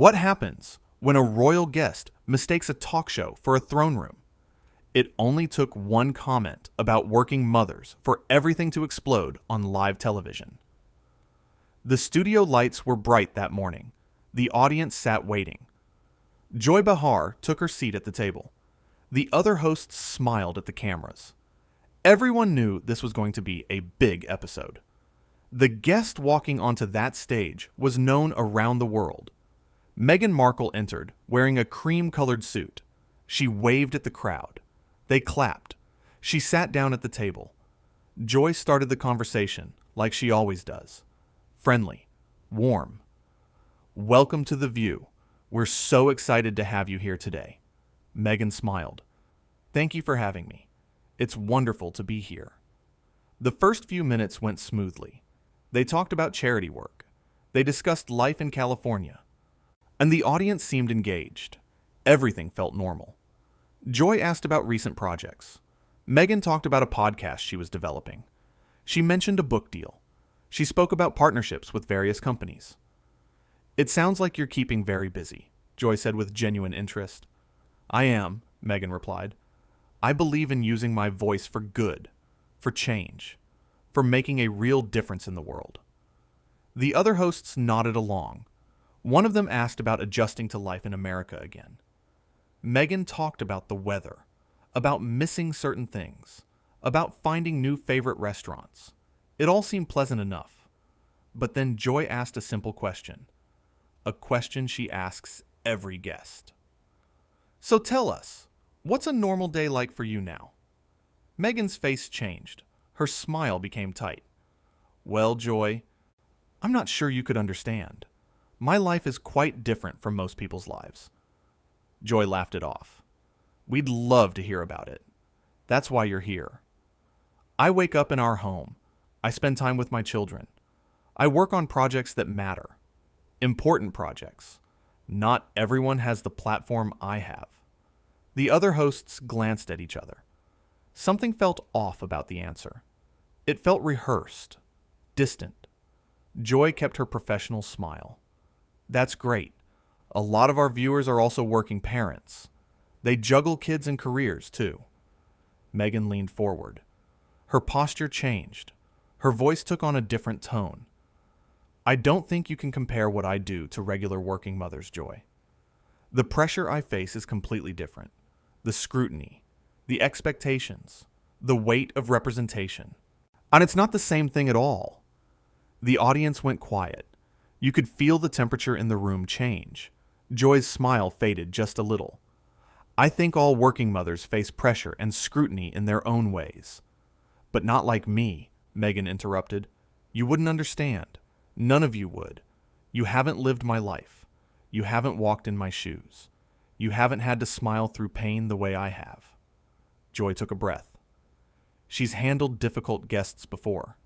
What happens when a royal guest mistakes a talk show for a throne room? It only took one comment about working mothers for everything to explode on live television. The studio lights were bright that morning. The audience sat waiting. Joy Behar took her seat at the table. The other hosts smiled at the cameras. Everyone knew this was going to be a big episode. The guest walking onto that stage was known around the world. Meghan Markle entered, wearing a cream-colored suit. She waved at the crowd. They clapped. She sat down at the table. Joy started the conversation, like she always does. Friendly. Warm. "Welcome to The View. We're so excited to have you here today." Meghan smiled. "Thank you for having me. It's wonderful to be here." The first few minutes went smoothly. They talked about charity work. They discussed life in California. And the audience seemed engaged. Everything felt normal. Joy asked about recent projects. Meghan talked about a podcast she was developing. She mentioned a book deal. She spoke about partnerships with various companies. "It sounds like you're keeping very busy," Joy said with genuine interest. "I am," Meghan replied. "I believe in using my voice for good, for change, for making a real difference in the world." The other hosts nodded along. One of them asked about adjusting to life in America again. Meghan talked about the weather, about missing certain things, about finding new favorite restaurants. It all seemed pleasant enough. But then Joy asked a simple question. A question she asks every guest. "So tell us, what's a normal day like for you now?" Meghan's face changed. Her smile became tight. "Well, Joy, I'm not sure you could understand. My life is quite different from most people's lives." Joy laughed it off. "We'd love to hear about it. That's why you're here. I wake up in our home. I spend time with my children. I work on projects that matter. Important projects. Not everyone has the platform I have." The other hosts glanced at each other. Something felt off about the answer. It felt rehearsed, distant. Joy kept her professional smile. "That's great. A lot of our viewers are also working parents. They juggle kids and careers, too." Meghan leaned forward. Her posture changed. Her voice took on a different tone. "I don't think you can compare what I do to regular working mothers, Joy. The pressure I face is completely different. The scrutiny, the expectations, the weight of representation. And it's not the same thing at all." The audience went quiet. You could feel the temperature in the room change. Joy's smile faded just a little. "I think all working mothers face pressure and scrutiny in their own ways." "But not like me," Meghan interrupted. "You wouldn't understand. None of you would. You haven't lived my life. You haven't walked in my shoes. You haven't had to smile through pain the way I have." Joy took a breath. She's handled difficult guests before.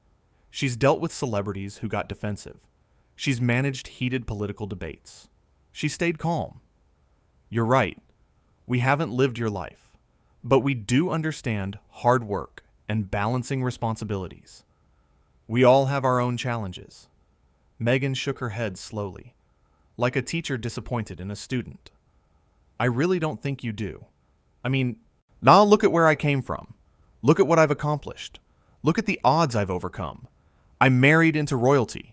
She's dealt with celebrities who got defensive. She's managed heated political debates. She stayed calm. "You're right. We haven't lived your life. But we do understand hard work and balancing responsibilities. We all have our own challenges." Meghan shook her head slowly, like a teacher disappointed in a student. "I really don't think you do. I mean, now look at where I came from. Look at what I've accomplished. Look at the odds I've overcome. I married into royalty.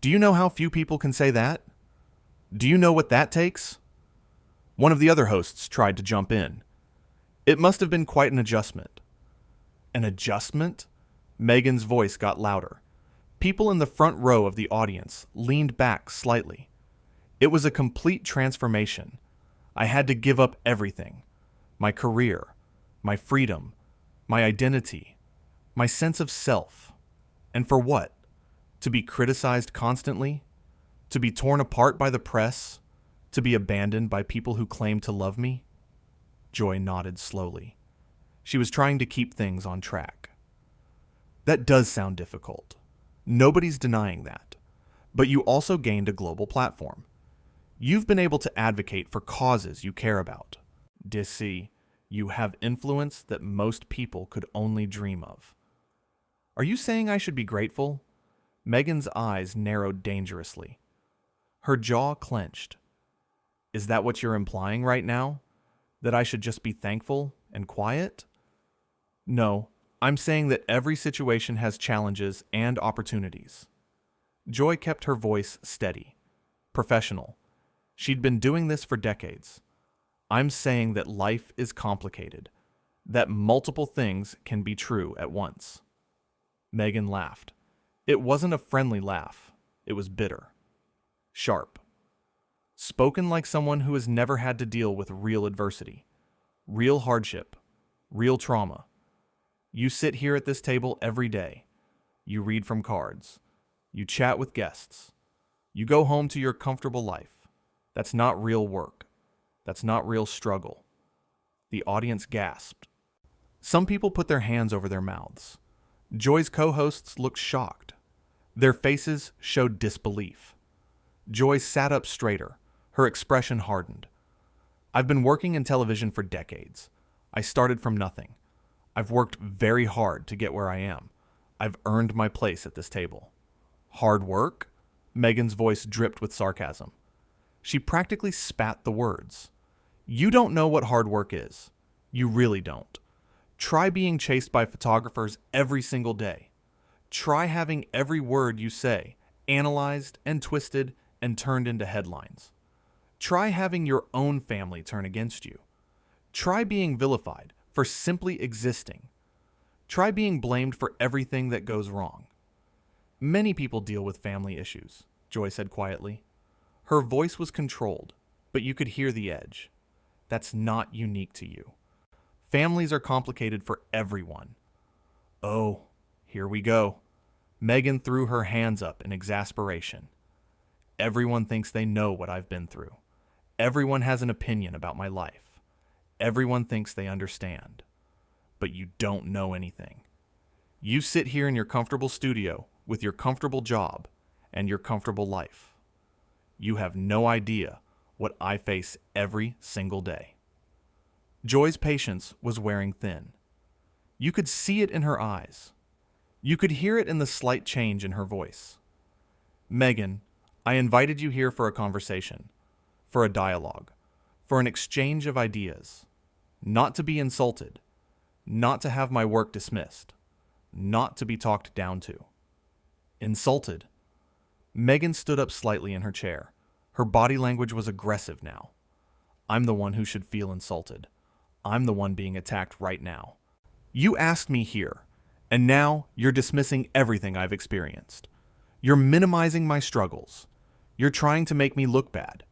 Do you know how few people can say that? Do you know what that takes?" One of the other hosts tried to jump in. "It must have been quite an adjustment." "An adjustment?" Meghan's voice got louder. People in the front row of the audience leaned back slightly. "It was a complete transformation. I had to give up everything. My career, my freedom, my identity, my sense of self. And for what? To be criticized constantly? To be torn apart by the press? To be abandoned by people who claim to love me?" Joy nodded slowly. She was trying to keep things on track. "That does sound difficult. Nobody's denying that. But you also gained a global platform. You've been able to advocate for causes you care about. Dissy, you have influence that most people could only dream of." "Are you saying I should be grateful?" Meghan's eyes narrowed dangerously. Her jaw clenched. Is that what you're implying right now? That I should just be thankful and quiet? No, I'm saying that every situation has challenges and opportunities. Joy kept her voice steady, professional. She'd been doing this for decades. I'm saying that life is complicated, that multiple things can be true at once. Meghan laughed. It wasn't a friendly laugh. It was bitter. Sharp. Spoken like someone who has never had to deal with real adversity, real hardship, real trauma. You sit here at this table every day. You read from cards. You chat with guests. You go home to your comfortable life. That's not real work. That's not real struggle. The audience gasped. Some people put their hands over their mouths. Joy's co-hosts looked shocked. Their faces showed disbelief. Joy sat up straighter. Her expression hardened. I've been working in television for decades. I started from nothing. I've worked very hard to get where I am. I've earned my place at this table. Hard work? Meghan's voice dripped with sarcasm. She practically spat the words. You don't know what hard work is. You really don't. Try being chased by photographers every single day. Try having every word you say analyzed and twisted and turned into headlines. Try having your own family turn against you. Try being vilified for simply existing. Try being blamed for everything that goes wrong. Many people deal with family issues, Joy said quietly. Her voice was controlled, but you could hear the edge. That's not unique to you. Families are complicated for everyone. Oh, here we go. Meghan threw her hands up in exasperation. Everyone thinks they know what I've been through. Everyone has an opinion about my life. Everyone thinks they understand. But you don't know anything. You sit here in your comfortable studio with your comfortable job and your comfortable life. You have no idea what I face every single day. Joy's patience was wearing thin. You could see it in her eyes. You could hear it in the slight change in her voice. Meghan, I invited you here for a conversation, for a dialogue, for an exchange of ideas, not to be insulted, not to have my work dismissed, not to be talked down to. Insulted. Meghan stood up slightly in her chair. Her body language was aggressive now. I'm the one who should feel insulted. I'm the one being attacked right now. You asked me here, and now you're dismissing everything I've experienced. You're minimizing my struggles. You're trying to make me look bad.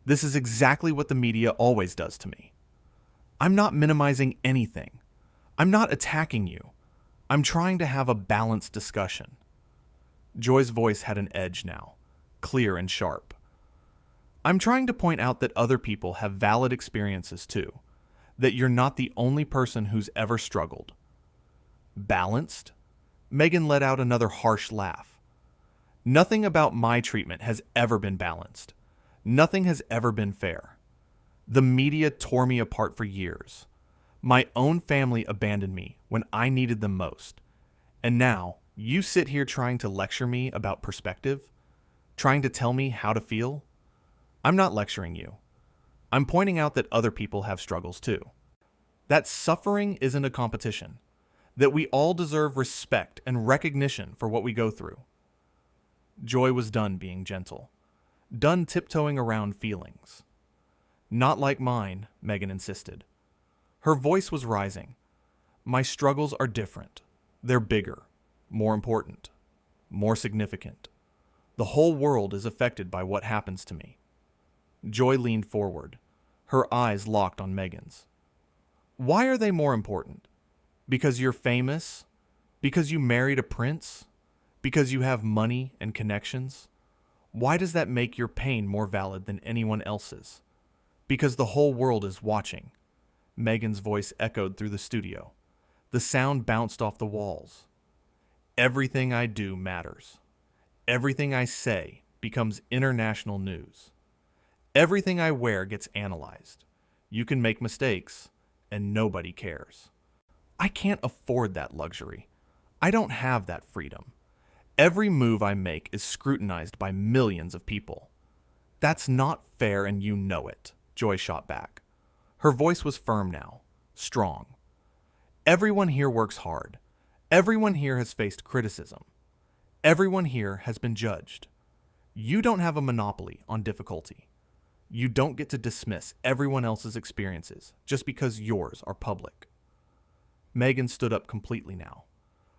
This is exactly what the media always does to me. I'm not minimizing anything. I'm not attacking you. I'm trying to have a balanced discussion. Joy's voice had an edge now, clear and sharp. I'm trying to point out that other people have valid experiences too, that you're not the only person who's ever struggled. Balanced? Meghan let out another harsh laugh. Nothing about my treatment has ever been balanced. Nothing has ever been fair. The media tore me apart for years. My own family abandoned me when I needed them most. And now, you sit here trying to lecture me about perspective? Trying to tell me how to feel? I'm not lecturing you. I'm pointing out that other people have struggles too. That suffering isn't a competition. That we all deserve respect and recognition for what we go through. Joy was done being gentle. Done tiptoeing around feelings. Not like mine, Meghan insisted. Her voice was rising. My struggles are different. They're bigger, more important, more significant. The whole world is affected by what happens to me. Joy leaned forward, her eyes locked on Meghan's. Why are they more important? Because you're famous? Because you married a prince? Because you have money and connections? Why does that make your pain more valid than anyone else's? Because the whole world is watching. Meghan's voice echoed through the studio. The sound bounced off the walls. Everything I do matters. Everything I say becomes international news. Everything I wear gets analyzed. You can make mistakes, and nobody cares. I can't afford that luxury. I don't have that freedom. Every move I make is scrutinized by millions of people. That's not fair and you know it, Joy shot back. Her voice was firm now, strong. Everyone here works hard. Everyone here has faced criticism. Everyone here has been judged. You don't have a monopoly on difficulty. You don't get to dismiss everyone else's experiences just because yours are public. Meghan stood up completely now.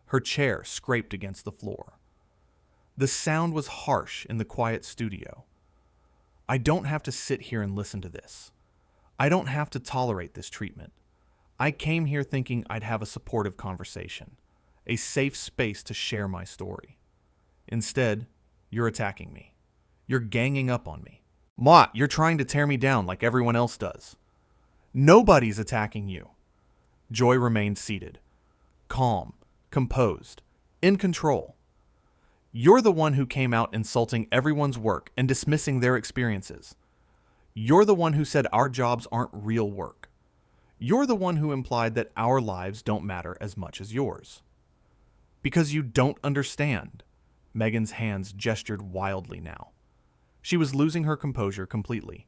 Her chair scraped against the floor. The sound was harsh in the quiet studio. I don't have to sit here and listen to this. I don't have to tolerate this treatment. I came here thinking I'd have a supportive conversation, a safe space to share my story. Instead, you're attacking me. You're ganging up on me. Mott, you're trying to tear me down like everyone else does. Nobody's attacking you. Joy remained seated, calm, composed, in control. You're the one who came out insulting everyone's work and dismissing their experiences. You're the one who said our jobs aren't real work. You're the one who implied that our lives don't matter as much as yours. Because you don't understand. Meghan's hands gestured wildly now. She was losing her composure completely.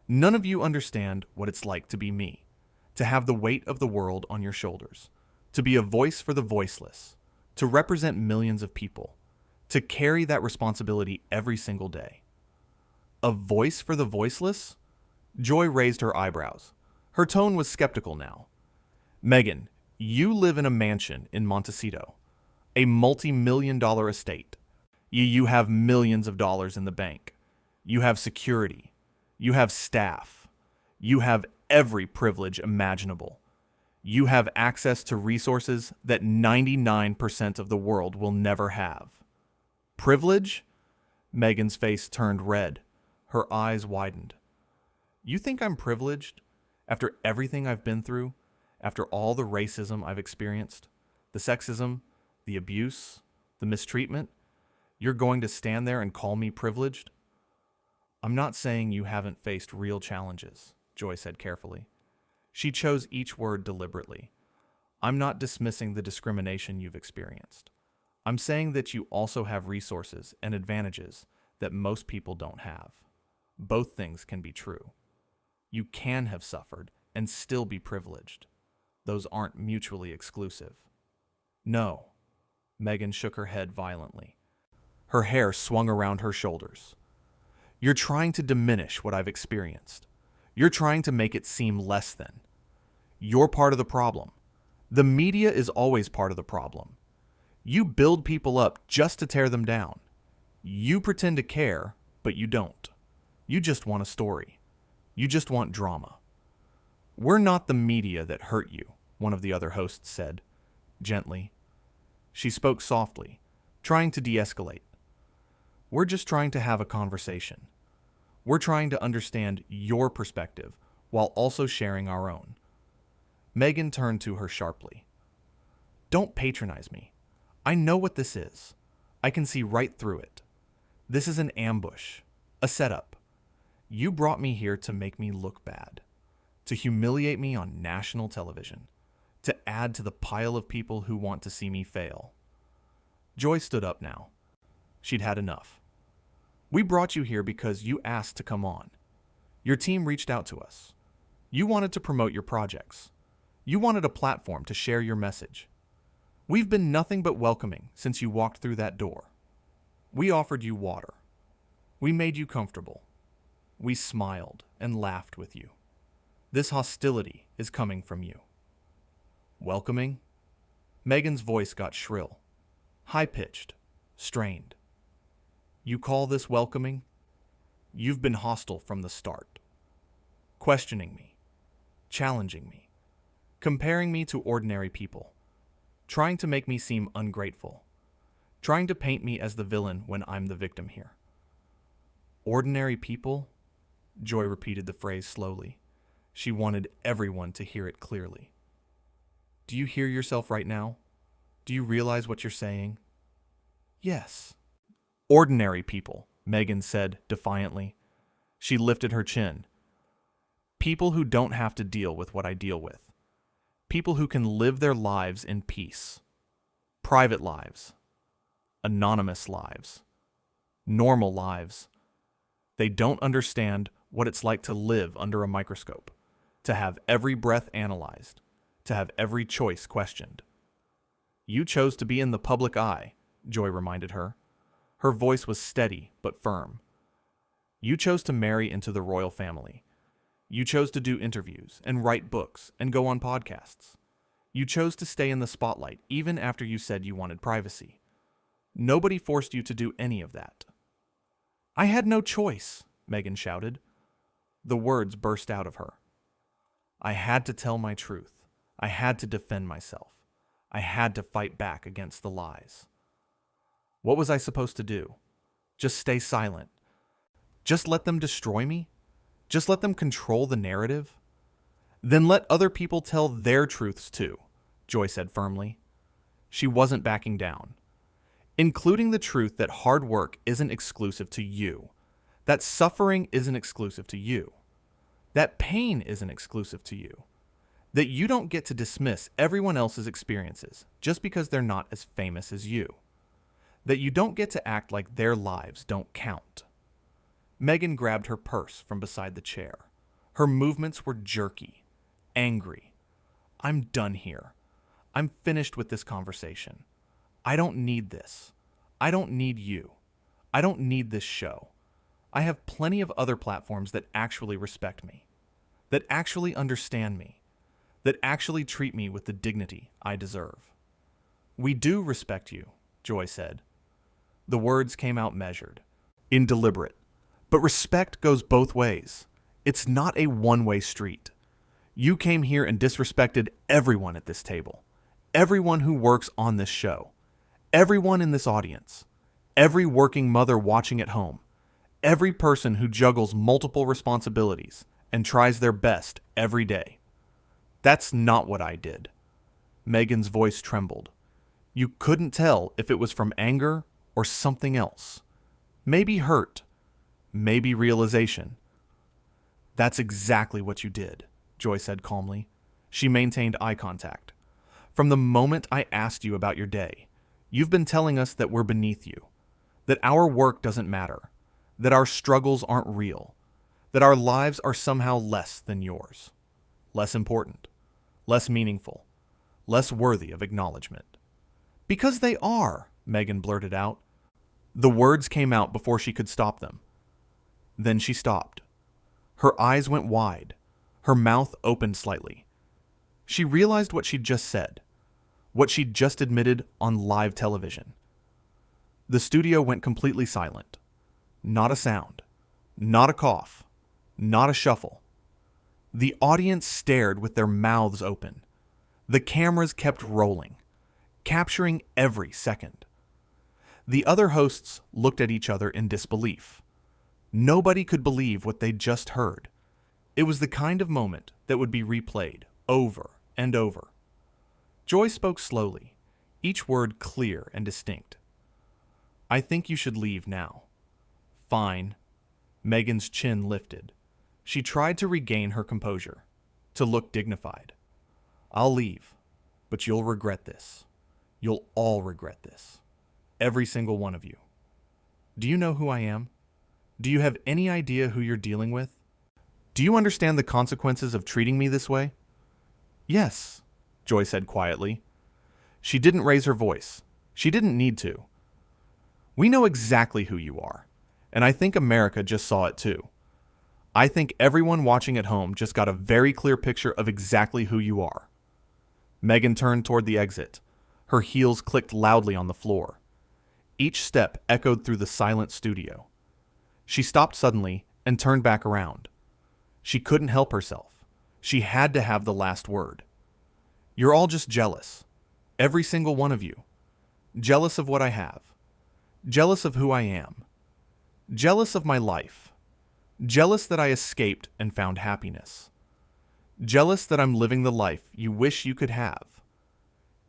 None of you understand what it's like to be me, to have the weight of the world on your shoulders, to be a voice for the voiceless, to represent millions of people, to carry that responsibility every single day. A voice for the voiceless? Joy raised her eyebrows. Her tone was skeptical now. Meghan, you live in a mansion in Montecito, a multi-million-dollar estate. You have millions of dollars in the bank. You have security. You have staff. You have every privilege imaginable. You have access to resources that 99% of the world will never have. Privilege? Meghan's face turned red. Her eyes widened. You think I'm privileged? After everything I've been through? After all the racism I've experienced? The sexism? The abuse? The mistreatment? You're going to stand there and call me privileged? I'm not saying you haven't faced real challenges, Joy said carefully. She chose each word deliberately. I'm not dismissing the discrimination you've experienced. I'm saying that you also have resources and advantages that most people don't have. Both things can be true. You can have suffered and still be privileged. Those aren't mutually exclusive. No. Meghan shook her head violently. Her hair swung around her shoulders. You're trying to diminish what I've experienced. You're trying to make it seem less than. You're part of the problem. The media is always part of the problem. You build people up just to tear them down. You pretend to care, but you don't. You just want a story. You just want drama. We're not the media that hurt you, one of the other hosts said, gently. She spoke softly, trying to de-escalate. We're just trying to have a conversation. We're trying to understand your perspective while also sharing our own. Meghan turned to her sharply. Don't patronize me. I know what this is. I can see right through it. This is an ambush, a setup. You brought me here to make me look bad, to humiliate me on national television, to add to the pile of people who want to see me fail. Joy stood up now. She'd had enough. We brought you here because you asked to come on. Your team reached out to us. You wanted to promote your projects. You wanted a platform to share your message. We've been nothing but welcoming since you walked through that door. We offered you water. We made you comfortable. We smiled and laughed with you. This hostility is coming from you. Welcoming? Meghan's voice got shrill, high-pitched, strained. You call this welcoming? You've been hostile from the start. Questioning me, challenging me, comparing me to ordinary people, trying to make me seem ungrateful, trying to paint me as the villain when I'm the victim here. Ordinary people? Joy repeated the phrase slowly. She wanted everyone to hear it clearly. Do you hear yourself right now? Do you realize what you're saying? Yes. Ordinary people, Meghan said defiantly. She lifted her chin. People who don't have to deal with what I deal with. People who can live their lives in peace. Private lives. Anonymous lives. Normal lives. They don't understand what it's like to live under a microscope, to have every breath analyzed, to have every choice questioned. You chose to be in the public eye, Joy reminded her. Her voice was steady but firm. You chose to marry into the royal family. You chose to do interviews and write books and go on podcasts. You chose to stay in the spotlight even after you said you wanted privacy. Nobody forced you to do any of that. I had no choice, Meghan shouted. The words burst out of her. I had to tell my truth. I had to defend myself. I had to fight back against the lies. What was I supposed to do? Just stay silent? Just let them destroy me? Just let them control the narrative? Then let other people tell their truths too, Joy said firmly. She wasn't backing down. Including the truth that hard work isn't exclusive to you, that suffering isn't exclusive to you, that pain isn't exclusive to you, that you don't get to dismiss everyone else's experiences just because they're not as famous as you, that you don't get to act like their lives don't count. Meghan grabbed her purse from beside the chair. Her movements were jerky, angry. I'm done here. I'm finished with this conversation. I don't need this. I don't need you. I don't need this show. I have plenty of other platforms that actually respect me, that actually understand me, that actually treat me with the dignity I deserve. We do respect you, Joy said. The words came out measured, indeliberate. But respect goes both ways. It's not a one-way street. You came here and disrespected everyone at this table, everyone who works on this show, everyone in this audience, every working mother watching at home, every person who juggles multiple responsibilities and tries their best every day. That's not what I did. Meghan's voice trembled. You couldn't tell if it was from anger or something else. Maybe hurt. Maybe realization. That's exactly what you did, Joy said calmly. She maintained eye contact. From the moment I asked you about your day, you've been telling us that we're beneath you, that our work doesn't matter, that our struggles aren't real, that our lives are somehow less than yours, less important, less meaningful, less worthy of acknowledgement. Because they are, Meghan blurted out. The words came out before she could stop them. Then she stopped. Her eyes went wide. Her mouth opened slightly. She realized what she'd just said, what she'd just admitted on live television. The studio went completely silent. Not a sound. Not a cough. Not a shuffle. The audience stared with their mouths open. The cameras kept rolling, capturing every second. The other hosts looked at each other in disbelief. Nobody could believe what they'd just heard. It was the kind of moment that would be replayed over and over. Joy spoke slowly, each word clear and distinct. I think you should leave now. Fine. Meghan's chin lifted. She tried to regain her composure, to look dignified. I'll leave, but you'll regret this. You'll all regret this. Every single one of you. Do you know who I am? Do you have any idea who you're dealing with? Do you understand the consequences of treating me this way? Yes, Joy said quietly. She didn't raise her voice. She didn't need to. We know exactly who you are, and I think America just saw it too. I think everyone watching at home just got a very clear picture of exactly who you are. Meghan turned toward the exit. Her heels clicked loudly on the floor. Each step echoed through the silent studio. She stopped suddenly and turned back around. She couldn't help herself. She had to have the last word. You're all just jealous. Every single one of you. Jealous of what I have. Jealous of who I am. Jealous of my life. Jealous that I escaped and found happiness. Jealous that I'm living the life you wish you could have.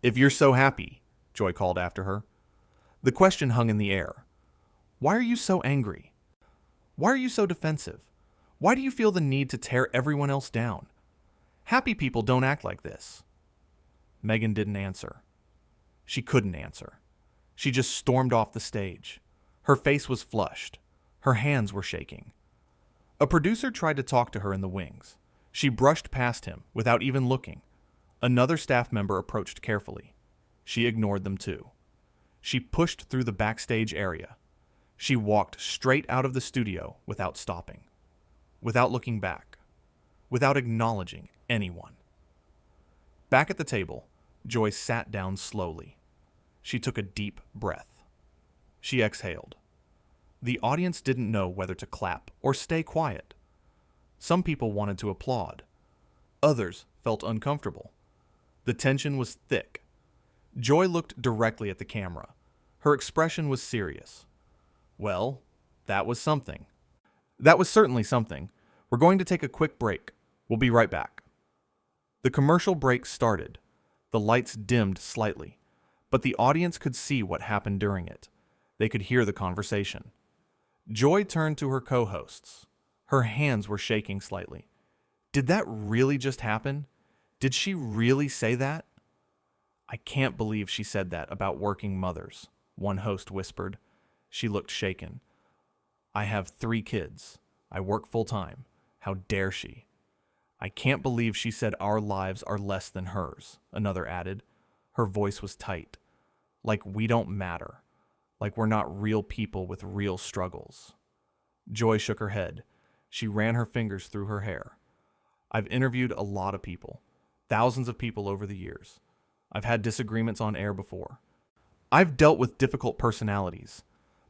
If you're so happy, Joy called after her. The question hung in the air. Why are you so angry? Why are you so defensive? Why do you feel the need to tear everyone else down? Happy people don't act like this. Meghan didn't answer. She couldn't answer. She just stormed off the stage. Her face was flushed. Her hands were shaking. A producer tried to talk to her in the wings. She brushed past him without even looking. Another staff member approached carefully. She ignored them too. She pushed through the backstage area. She walked straight out of the studio without stopping, without looking back, without acknowledging anyone. Back at the table, Joy sat down slowly. She took a deep breath. She exhaled. The audience didn't know whether to clap or stay quiet. Some people wanted to applaud. Others felt uncomfortable. The tension was thick. Joy looked directly at the camera. Her expression was serious. Well, that was something. That was certainly something. We're going to take a quick break. We'll be right back. The commercial break started. The lights dimmed slightly, but the audience could see what happened during it. They could hear the conversation. Joy turned to her co-hosts. Her hands were shaking slightly. Did that really just happen? Did she really say that? I can't believe she said that about working mothers, one host whispered. She looked shaken. I have 3 kids. I work full-time. How dare she? I can't believe she said our lives are less than hers, another added. Her voice was tight. Like we don't matter. Like we're not real people with real struggles. Joy shook her head. She ran her fingers through her hair. I've interviewed a lot of people, thousands of people over the years. I've had disagreements on air before. I've dealt with difficult personalities,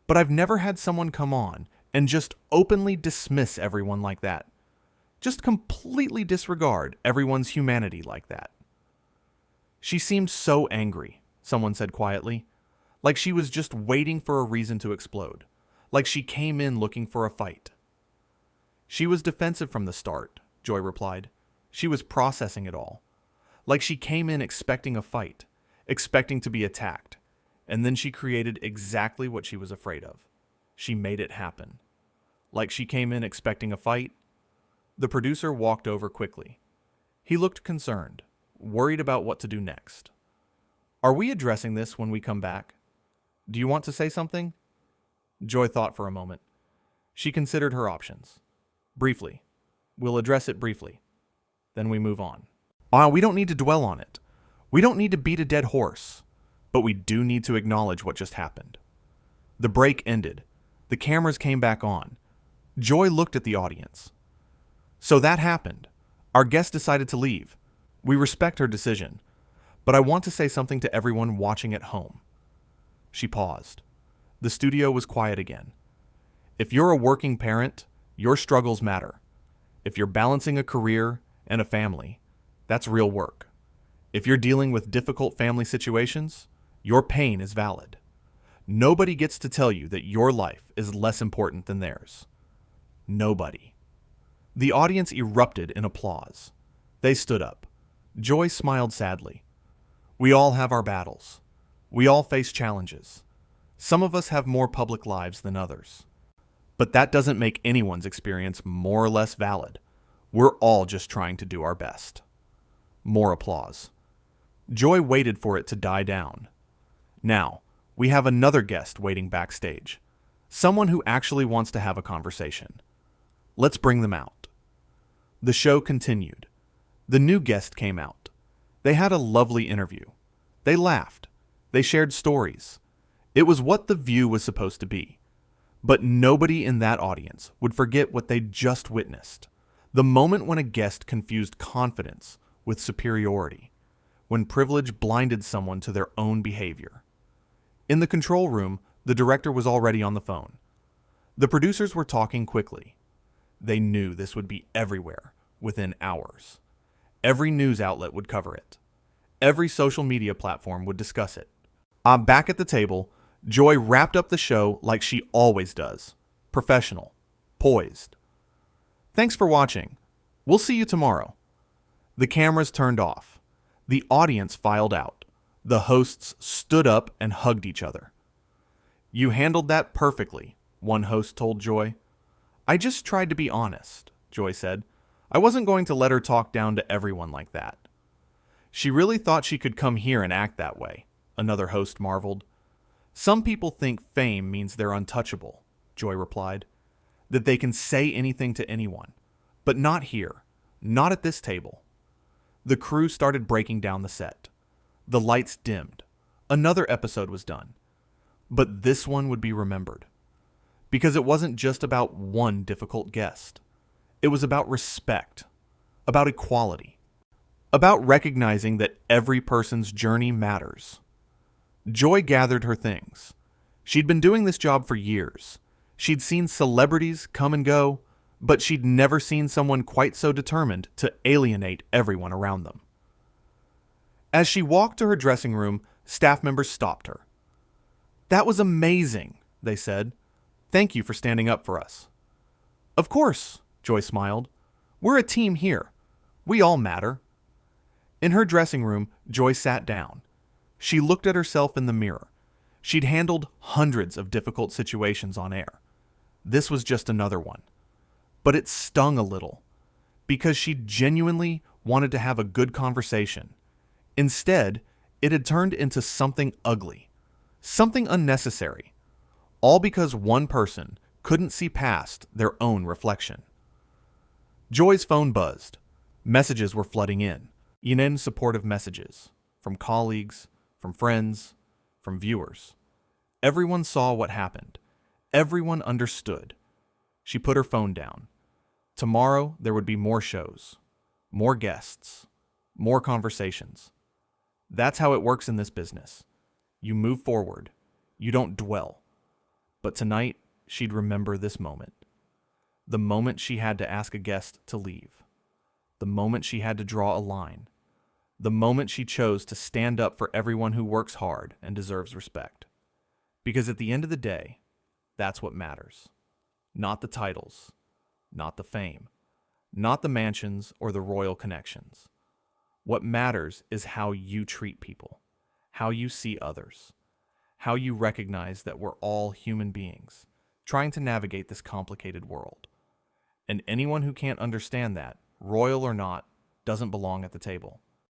but I've never had someone come on and just openly dismiss everyone like that. Just completely disregard everyone's humanity like that. She seemed so angry, someone said quietly, like she was just waiting for a reason to explode, like she came in looking for a fight. She was defensive from the start, Joy replied. She was processing it all. Like she came in expecting a fight, expecting to be attacked, and then she created exactly what she was afraid of. She made it happen. Like she came in expecting a fight. The producer walked over quickly. He looked concerned, worried about what to do next. Are we addressing this when we come back? Do you want to say something? Joy thought for a moment. She considered her options. Briefly. We'll address it briefly. Then we move on. We don't need to dwell on it. We don't need to beat a dead horse. But we do need to acknowledge what just happened. The break ended. The cameras came back on. Joy looked at the audience. So that happened. Our guest decided to leave. We respect her decision. But I want to say something to everyone watching at home. She paused. The studio was quiet again. If you're a working parent, your struggles matter. If you're balancing a career and a family, that's real work. If you're dealing with difficult family situations, your pain is valid. Nobody gets to tell you that your life is less important than theirs. Nobody. The audience erupted in applause. They stood up. Joy smiled sadly. We all have our battles. We all face challenges. Some of us have more public lives than others. But that doesn't make anyone's experience more or less valid. We're all just trying to do our best. More applause. Joy waited for it to die down. Now, we have another guest waiting backstage. Someone who actually wants to have a conversation. Let's bring them out. The show continued. The new guest came out. They had a lovely interview. They laughed. They shared stories. It was what The View was supposed to be. But nobody in that audience would forget what they just witnessed. The moment when a guest confused confidence with superiority. When privilege blinded someone to their own behavior. In the control room, the director was already on the phone. The producers were talking quickly. They knew this would be everywhere within hours. Every news outlet would cover it. Every social media platform would discuss it. Back at the table, Joy wrapped up the show like she always does. Professional. Poised. Thanks for watching. We'll see you tomorrow. The cameras turned off. The audience filed out. The hosts stood up and hugged each other. You handled that perfectly, one host told Joy. I just tried to be honest, Joy said. I wasn't going to let her talk down to everyone like that. She really thought she could come here and act that way, another host marveled. Some people think fame means they're untouchable, Joy replied. that they can say anything to anyone. But not here. Not at this table. The crew started breaking down the set. The lights dimmed. Another episode was done. But this one would be remembered. Because it wasn't just about one difficult guest. It was about respect. About equality. About recognizing that every person's journey matters. Joy gathered her things. She'd been doing this job for years. She'd seen celebrities come and go, but she'd never seen someone quite so determined to alienate everyone around them. As she walked to her dressing room, staff members stopped her. "That was amazing," they said. "Thank you for standing up for us." "Of course," Joy smiled. "We're a team here. We all matter." In her dressing room, Joy sat down. She looked at herself in the mirror. She'd handled hundreds of difficult situations on air. This was just another one. But it stung a little, because she genuinely wanted to have a good conversation. Instead, it had turned into something ugly, something unnecessary, all because one person couldn't see past their own reflection. Joy's phone buzzed. Messages were flooding in. Supportive messages from colleagues, from friends, from viewers. Everyone saw what happened. Everyone understood. She put her phone down. Tomorrow there would be more shows, more guests, more conversations. That's how it works in this business. You move forward. You don't dwell. But tonight, she'd remember this moment. The moment she had to ask a guest to leave. The moment she had to draw a line. The moment she chose to stand up for everyone who works hard and deserves respect. Because at the end of the day, that's what matters. Not the titles, not the fame, not the mansions or the royal connections. What matters is how you treat people, how you see others, how you recognize that we're all human beings trying to navigate this complicated world. And anyone who can't understand that, royal or not, doesn't belong at the table.